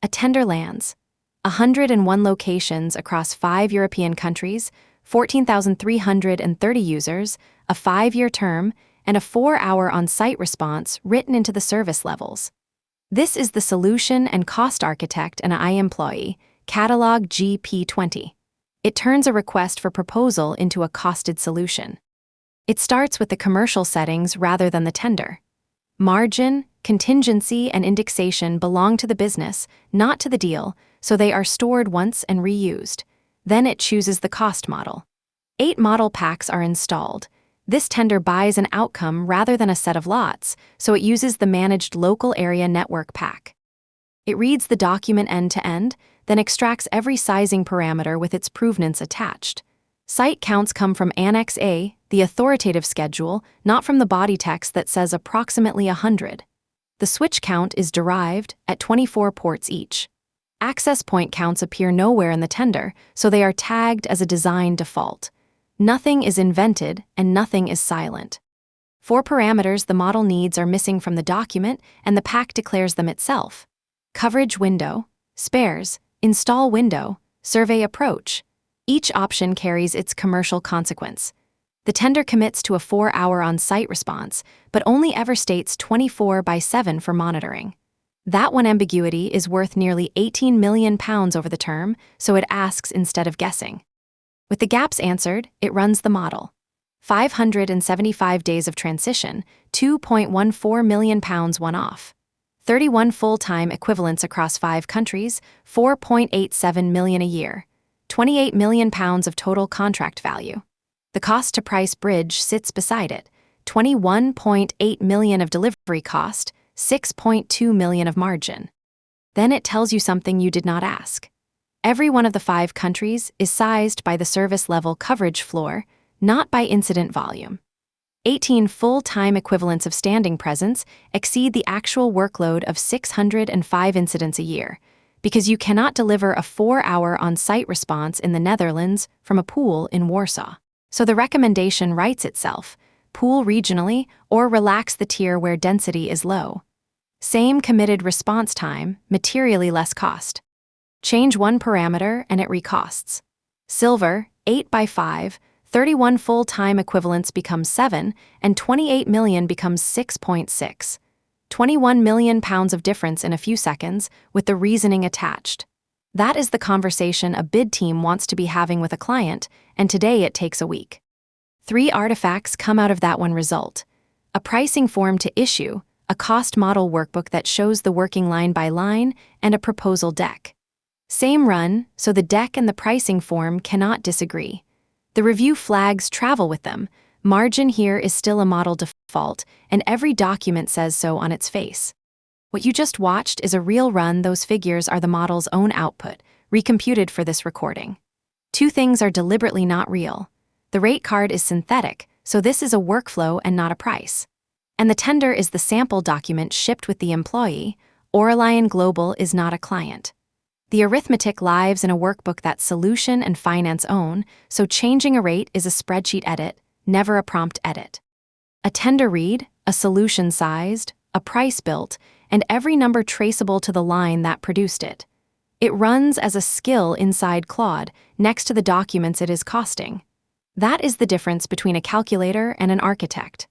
A tender lands. 101 locations across 5 European countries, 14,330 users, a 5-year term, and a 4-hour on-site response written into the service levels. This is the solution and cost architect and I employee, Catalog GP20. It turns a request for proposal into a costed solution. It starts with the commercial settings rather than the tender. Margin, contingency, and indexation belong to the business, not to the deal, so they are stored once and reused. Then it chooses the cost model. 8 model packs are installed. This tender buys an outcome rather than a set of lots, so it uses the managed local area network pack. It reads the document end to end, then extracts every sizing parameter with its provenance attached. Site counts come from Annex A, the authoritative schedule, not from the body text that says approximately 100. The switch count is derived at 24 ports each. Access point counts appear nowhere in the tender, so they are tagged as a design default. Nothing is invented and nothing is silent. 4 parameters the model needs are missing from the document, and the pack declares them itself. Coverage window, spares, install window, survey approach. Each option carries its commercial consequence. The tender commits to a 4-hour on-site response, but only ever states 24/7 for monitoring. That one ambiguity is worth nearly £18 million over the term, so it asks instead of guessing. With the gaps answered, it runs the model. 575 days of transition, £2.14 million one-off. 31 full-time equivalents across 5 countries, $4.87 million a year. £28 million of total contract value. The cost-to-price bridge sits beside it, $21.8 million of delivery cost, $6.2 million of margin. Then it tells you something you did not ask. Every one of the 5 countries is sized by the service-level coverage floor, not by incident volume. 18 full-time equivalents of standing presence exceed the actual workload of 605 incidents a year, because you cannot deliver a 4-hour on-site response in the Netherlands from a pool in Warsaw. So the recommendation writes itself: pool regionally or relax the tier where density is low. Same committed response time, materially less cost. Change 1 parameter and it recosts. Silver, 8/5, 31 full-time equivalents becomes 7, and 28 million becomes 6.6. £21 million of difference in a few seconds, with the reasoning attached. That is the conversation a bid team wants to be having with a client, and today it takes a week. 3 artifacts come out of that one result. A pricing form to issue, a cost model workbook that shows the working line by line, and a proposal deck. Same run, so the deck and the pricing form cannot disagree. The review flags travel with them. Margin here is still a model default, and every document says so on its face. What you just watched is a real run. Those figures are the model's own output, recomputed for this recording. 2 things are deliberately not real. The rate card is synthetic, so this is a workflow and not a price. And the tender is the sample document shipped with the employee. Oralion Global is not a client. The arithmetic lives in a workbook that solution and finance own, so changing a rate is a spreadsheet edit, never a prompt edit. A tender read, a solution sized, a price built, and every number traceable to the line that produced it. It runs as a skill inside Claude, next to the documents it is costing. That is the difference between a calculator and an architect.